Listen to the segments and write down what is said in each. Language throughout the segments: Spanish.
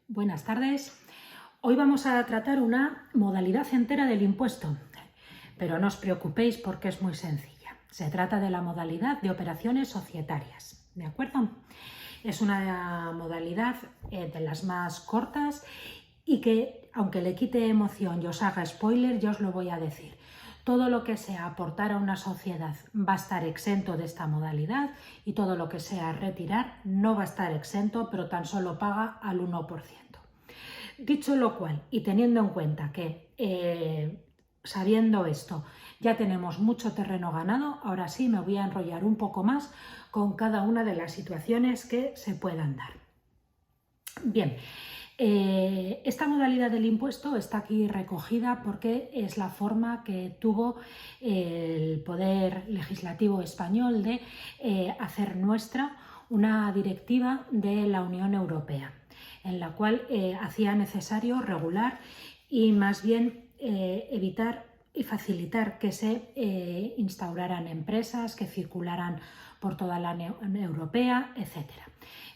Buenas tardes. Hoy vamos a tratar una modalidad entera del impuesto, pero no os preocupéis porque es muy sencilla. Se trata de la modalidad de operaciones societarias, ¿de acuerdo? Es una modalidad de las más cortas y que, aunque le quite emoción y os haga spoiler, yo os lo voy a decir. Todo lo que sea aportar a una sociedad va a estar exento de esta modalidad y todo lo que sea retirar no va a estar exento, pero tan solo paga al 1%. Dicho lo cual, y teniendo en cuenta que sabiendo esto ya tenemos mucho terreno ganado, ahora sí me voy a enrollar un poco más con cada una de las situaciones que se puedan dar. Bien. Esta modalidad del impuesto está aquí recogida porque es la forma que tuvo el Poder Legislativo español de hacer nuestra una directiva de la Unión Europea, en la cual hacía necesario regular y más bien evitar y facilitar que se instauraran empresas, que circularan por toda la Unión Europea, etc.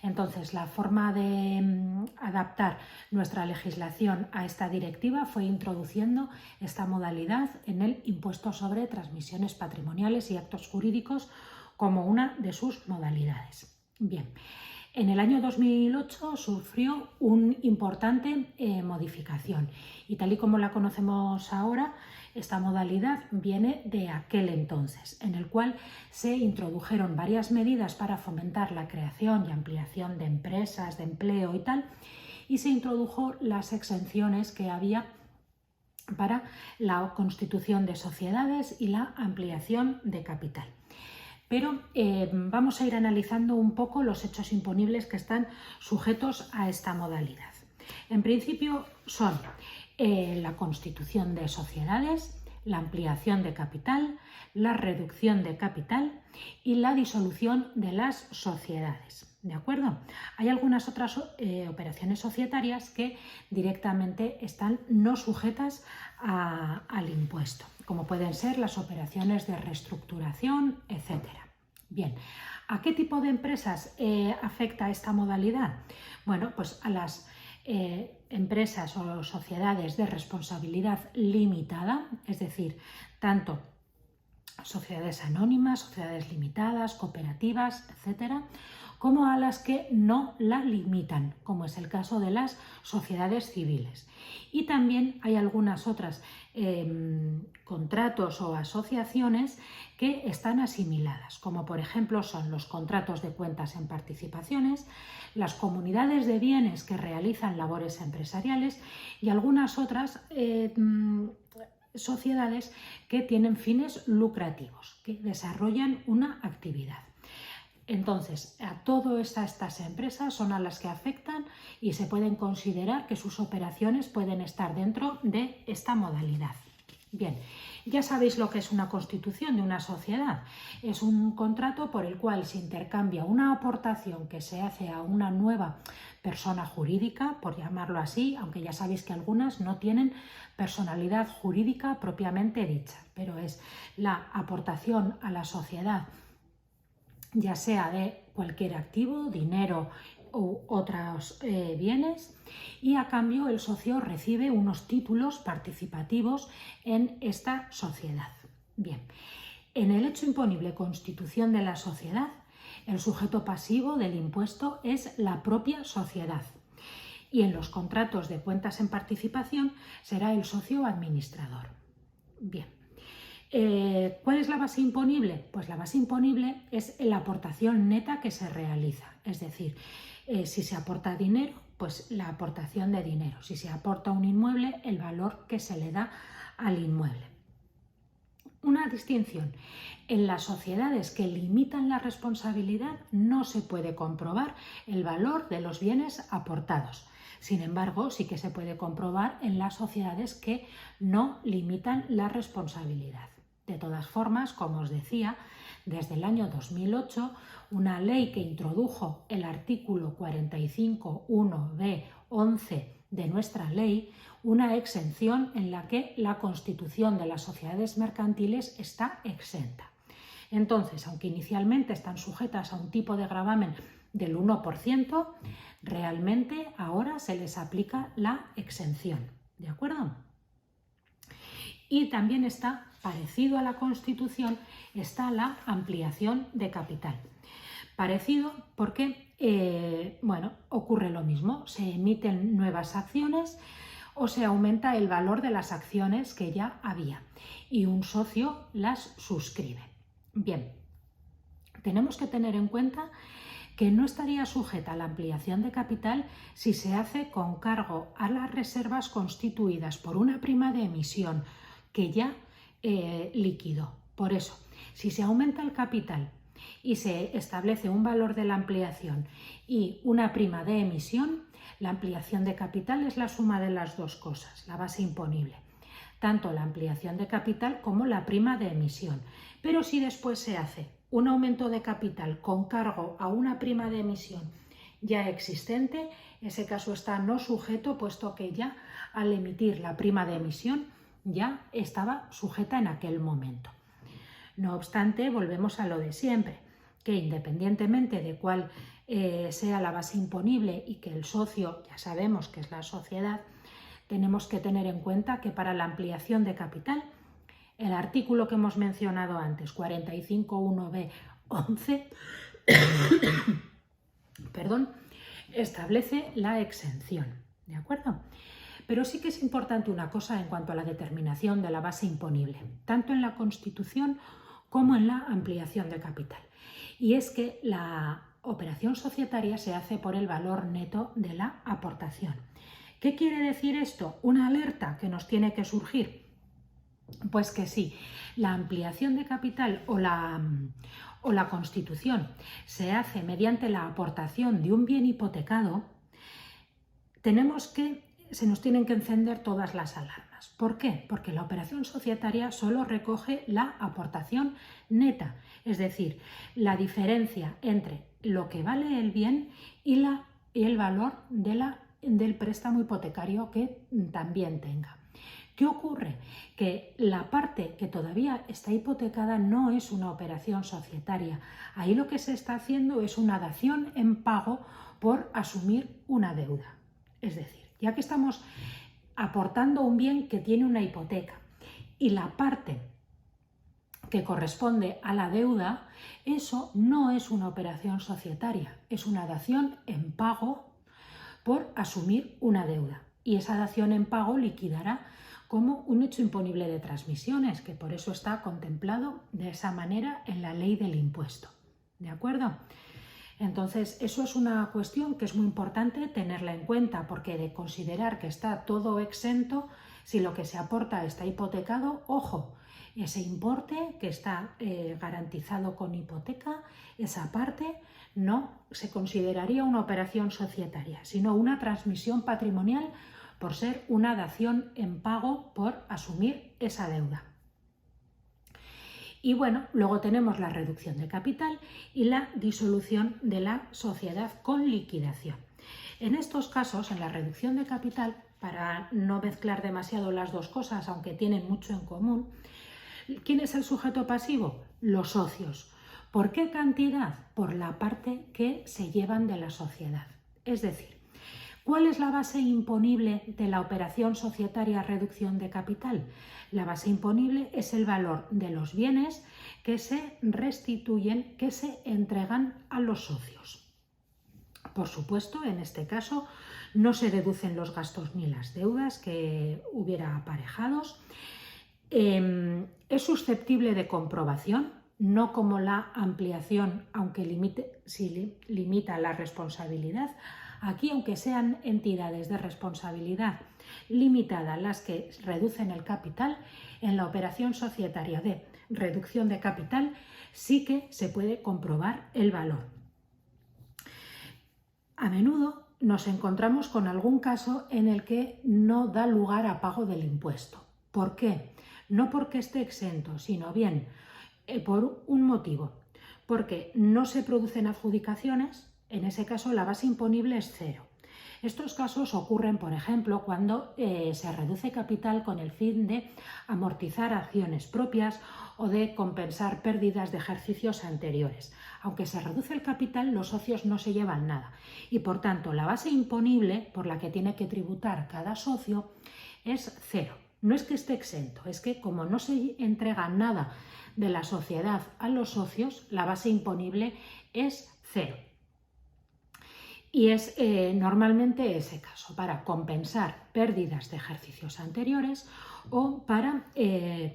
Entonces, la forma de adaptar nuestra legislación a esta directiva fue introduciendo esta modalidad en el impuesto sobre transmisiones patrimoniales y actos jurídicos como una de sus modalidades. Bien, en el año 2008 sufrió una importante modificación y tal y como la conocemos ahora, esta modalidad viene de aquel entonces, en el cual se introdujeron varias medidas para fomentar la creación y ampliación de empresas, de empleo y tal, y se introdujo las exenciones que había para la constitución de sociedades y la ampliación de capital. Pero vamos a ir analizando un poco los hechos imponibles que están sujetos a esta modalidad. En principio son la constitución de sociedades, la ampliación de capital, la reducción de capital y la disolución de las sociedades. ¿De acuerdo? Hay algunas otras operaciones societarias que directamente están no sujetas al impuesto, como pueden ser las operaciones de reestructuración, etc. Bien, ¿a qué tipo de empresas afecta esta modalidad? Bueno, pues a las empresas o sociedades de responsabilidad limitada, es decir, tanto sociedades anónimas, sociedades limitadas, cooperativas, etcétera, como a las que no la limitan, como es el caso de las sociedades civiles. Y también hay algunas otras contratos o asociaciones que están asimiladas, como por ejemplo son los contratos de cuentas en participaciones, las comunidades de bienes que realizan labores empresariales y algunas otras sociedades que tienen fines lucrativos, que desarrollan una actividad. Entonces, a todas estas empresas son a las que afectan y se pueden considerar que sus operaciones pueden estar dentro de esta modalidad. Bien, ya sabéis lo que es una constitución de una sociedad. Es un contrato por el cual se intercambia una aportación que se hace a una nueva persona jurídica, por llamarlo así, aunque ya sabéis que algunas no tienen personalidad jurídica propiamente dicha, pero es la aportación a la sociedad, ya sea de cualquier activo, dinero u otros bienes, y a cambio el socio recibe unos títulos participativos en esta sociedad. Bien, en el hecho imponible constitución de la sociedad, el sujeto pasivo del impuesto es la propia sociedad y en los contratos de cuentas en participación será el socio administrador. Bien. ¿Cuál es la base imponible? Pues la base imponible es la aportación neta que se realiza, es decir, si se aporta dinero, pues la aportación de dinero, si se aporta un inmueble, el valor que se le da al inmueble. Una distinción: en las sociedades que limitan la responsabilidad no se puede comprobar el valor de los bienes aportados. Sin embargo, sí que se puede comprobar en las sociedades que no limitan la responsabilidad. De todas formas, como os decía, desde el año 2008, una ley que introdujo el artículo 45.1b11 de nuestra ley, una exención en la que la constitución de las sociedades mercantiles está exenta. Entonces, aunque inicialmente están sujetas a un tipo de gravamen del 1%, realmente ahora se les aplica la exención, ¿de acuerdo? Y también está, parecido a la Constitución, está la ampliación de capital. Parecido porque, ocurre lo mismo, se emiten nuevas acciones o se aumenta el valor de las acciones que ya había y un socio las suscribe. Bien, tenemos que tener en cuenta que no estaría sujeta a la ampliación de capital si se hace con cargo a las reservas constituidas por una prima de emisión que ya liquidó. Por eso, si se aumenta el capital y se establece un valor de la ampliación y una prima de emisión, la ampliación de capital es la suma de las dos cosas, la base imponible, tanto la ampliación de capital como la prima de emisión. Pero si después se hace un aumento de capital con cargo a una prima de emisión ya existente, ese caso está no sujeto, puesto que ya al emitir la prima de emisión ya estaba sujeta en aquel momento. No obstante, volvemos a lo de siempre, que independientemente de cuál sea la base imponible y que el socio, ya sabemos que es la sociedad, tenemos que tener en cuenta que para la ampliación de capital, el artículo que hemos mencionado antes, 45.1b11, establece la exención, ¿de acuerdo? Pero sí que es importante una cosa en cuanto a la determinación de la base imponible, tanto en la Constitución como en la ampliación de capital. Y es que la operación societaria se hace por el valor neto de la aportación. ¿Qué quiere decir esto? ¿Una alerta que nos tiene que surgir? Pues que sí, la ampliación de capital o la constitución se hace mediante la aportación de un bien hipotecado, se nos tienen que encender todas las alarmas. ¿Por qué? Porque la operación societaria solo recoge la aportación neta, es decir, la diferencia entre lo que vale el bien y el valor del préstamo hipotecario que también tenga. ¿Qué ocurre? Que la parte que todavía está hipotecada no es una operación societaria. Ahí lo que se está haciendo es una dación en pago por asumir una deuda. Es decir, ya que estamos aportando un bien que tiene una hipoteca y la parte que corresponde a la deuda, eso no es una operación societaria, es una dación en pago por asumir una deuda. Y esa dación en pago liquidará como un hecho imponible de transmisiones, que por eso está contemplado de esa manera en la ley del impuesto. ¿De acuerdo? Entonces, eso es una cuestión que es muy importante tenerla en cuenta, porque de considerar que está todo exento, si lo que se aporta está hipotecado, ojo, ese importe que está garantizado con hipoteca, esa parte no se consideraría una operación societaria, sino una transmisión patrimonial por ser una dación en pago por asumir esa deuda. Y bueno, luego tenemos la reducción de capital y la disolución de la sociedad con liquidación. En estos casos, en la reducción de capital, para no mezclar demasiado las dos cosas, aunque tienen mucho en común, ¿quién es el sujeto pasivo? Los socios. ¿Por qué cantidad? Por la parte que se llevan de la sociedad. Es decir, ¿cuál es la base imponible de la operación societaria reducción de capital? La base imponible es el valor de los bienes que se restituyen, que se entregan a los socios. Por supuesto, en este caso no se deducen los gastos ni las deudas que hubiera aparejados. Es susceptible de comprobación, no como la ampliación, aunque limita la responsabilidad. Aquí, aunque sean entidades de responsabilidad limitada las que reducen el capital, en la operación societaria de reducción de capital sí que se puede comprobar el valor. A menudo nos encontramos con algún caso en el que no da lugar a pago del impuesto. ¿Por qué? No porque esté exento, sino bien por un motivo. Porque no se producen adjudicaciones, en ese caso la base imponible es cero. Estos casos ocurren, por ejemplo, cuando se reduce capital con el fin de amortizar acciones propias o de compensar pérdidas de ejercicios anteriores. Aunque se reduce el capital, los socios no se llevan nada y, por tanto, la base imponible por la que tiene que tributar cada socio es cero. No es que esté exento, es que como no se entrega nada de la sociedad a los socios, la base imponible es cero. Y es normalmente ese caso para compensar pérdidas de ejercicios anteriores o para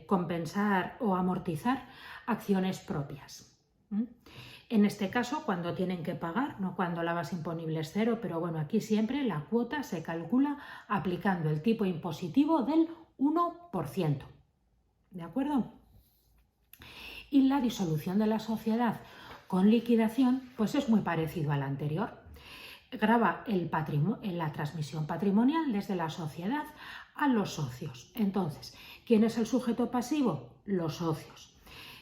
compensar o amortizar acciones propias. En este caso, cuando tienen que pagar, no cuando la base imponible es cero, pero bueno, aquí siempre la cuota se calcula aplicando el tipo impositivo del 1%. ¿De acuerdo? Y la disolución de la sociedad con liquidación, pues es muy parecido al anterior. Grava la transmisión patrimonial desde la sociedad a los socios. Entonces, ¿quién es el sujeto pasivo? Los socios.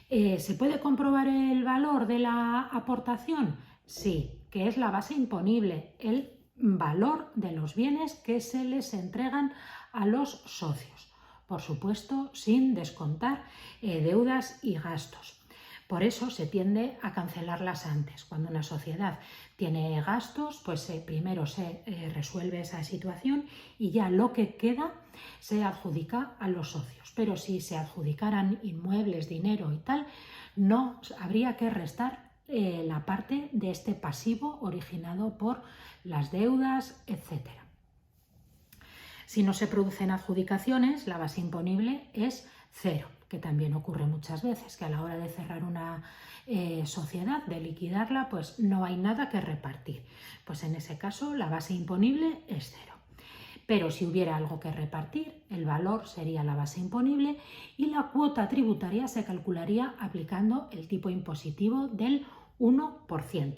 ¿Se puede comprobar el valor de la aportación? Sí, que es la base imponible, el valor de los bienes que se les entregan a los socios. Por supuesto, sin descontar deudas y gastos. Por eso se tiende a cancelarlas antes. Cuando una sociedad tiene gastos, pues primero se resuelve esa situación y ya lo que queda se adjudica a los socios. Pero si se adjudicaran inmuebles, dinero y tal, no habría que restar la parte de este pasivo originado por las deudas, etc. Si no se producen adjudicaciones, la base imponible es cero, que también ocurre muchas veces, que a la hora de cerrar una sociedad, de liquidarla, pues no hay nada que repartir. Pues en ese caso la base imponible es cero. Pero si hubiera algo que repartir, el valor sería la base imponible y la cuota tributaria se calcularía aplicando el tipo impositivo del 1%.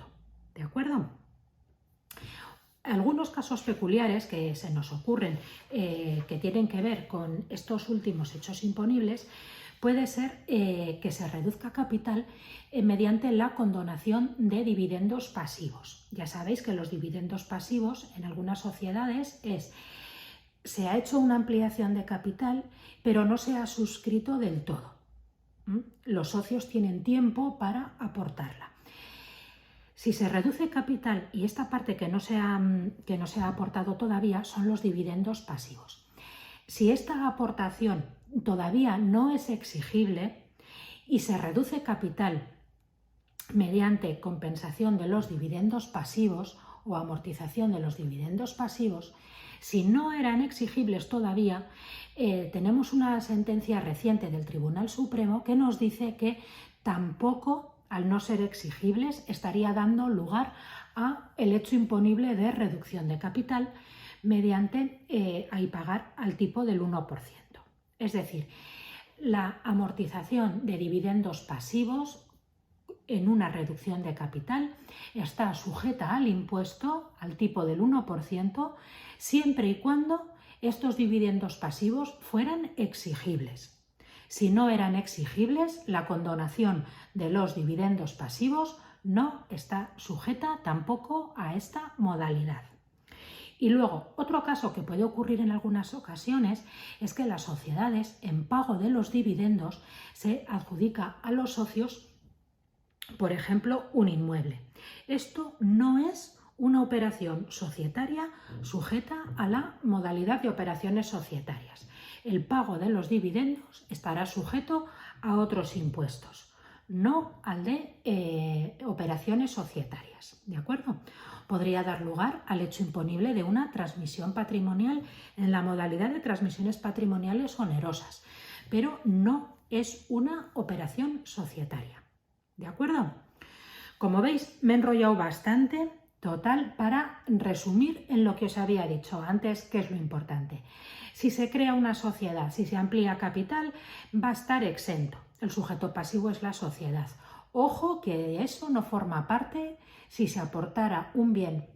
¿De acuerdo? Algunos casos peculiares que se nos ocurren que tienen que ver con estos últimos hechos imponibles puede ser que se reduzca capital mediante la condonación de dividendos pasivos. Ya sabéis que los dividendos pasivos en algunas sociedades se ha hecho una ampliación de capital, pero no se ha suscrito del todo. Los socios tienen tiempo para aportarla. Si se reduce capital y esta parte que no se ha aportado todavía son los dividendos pasivos. Si esta aportación todavía no es exigible y se reduce capital mediante compensación de los dividendos pasivos o amortización de los dividendos pasivos, si no eran exigibles todavía, tenemos una sentencia reciente del Tribunal Supremo que nos dice que tampoco, al no ser exigibles, estaría dando lugar a el hecho imponible de reducción de capital mediante pagar al tipo del 1%. Es decir, la amortización de dividendos pasivos en una reducción de capital está sujeta al impuesto al tipo del 1% siempre y cuando estos dividendos pasivos fueran exigibles. Si no eran exigibles, la condonación de los dividendos pasivos no está sujeta tampoco a esta modalidad. Y luego, otro caso que puede ocurrir en algunas ocasiones es que las sociedades, en pago de los dividendos, se adjudica a los socios, por ejemplo, un inmueble. Esto no es una operación societaria sujeta a la modalidad de operaciones societarias. El pago de los dividendos estará sujeto a otros impuestos, no al de operaciones societarias, ¿de acuerdo? Podría dar lugar al hecho imponible de una transmisión patrimonial en la modalidad de transmisiones patrimoniales onerosas, pero no es una operación societaria, ¿de acuerdo? Como veis, me he enrollado bastante. Total, para resumir en lo que os había dicho antes, que es lo importante. Si se crea una sociedad, si se amplía capital, va a estar exento. El sujeto pasivo es la sociedad. Ojo que eso no forma parte si se aportara un bien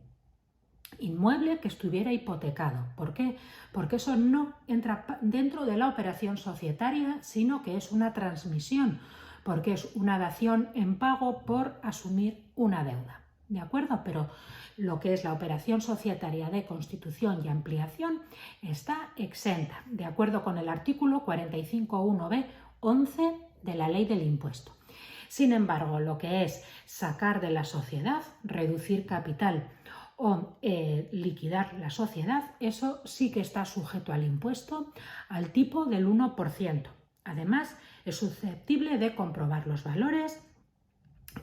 inmueble que estuviera hipotecado. ¿Por qué? Porque eso no entra dentro de la operación societaria, sino que es una transmisión, porque es una dación en pago por asumir una deuda. ¿de acuerdo? Pero lo que es la operación societaria de constitución y ampliación está exenta, de acuerdo con el artículo 45.1b 11 de la Ley del Impuesto. Sin embargo, lo que es sacar de la sociedad, reducir capital o liquidar la sociedad, eso sí que está sujeto al impuesto al tipo del 1%. Además, es susceptible de comprobar los valores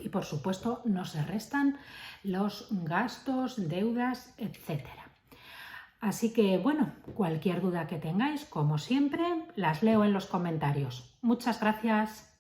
y, por supuesto, no se restan los gastos, deudas, etc. Así que, bueno, cualquier duda que tengáis, como siempre, las leo en los comentarios. Muchas gracias.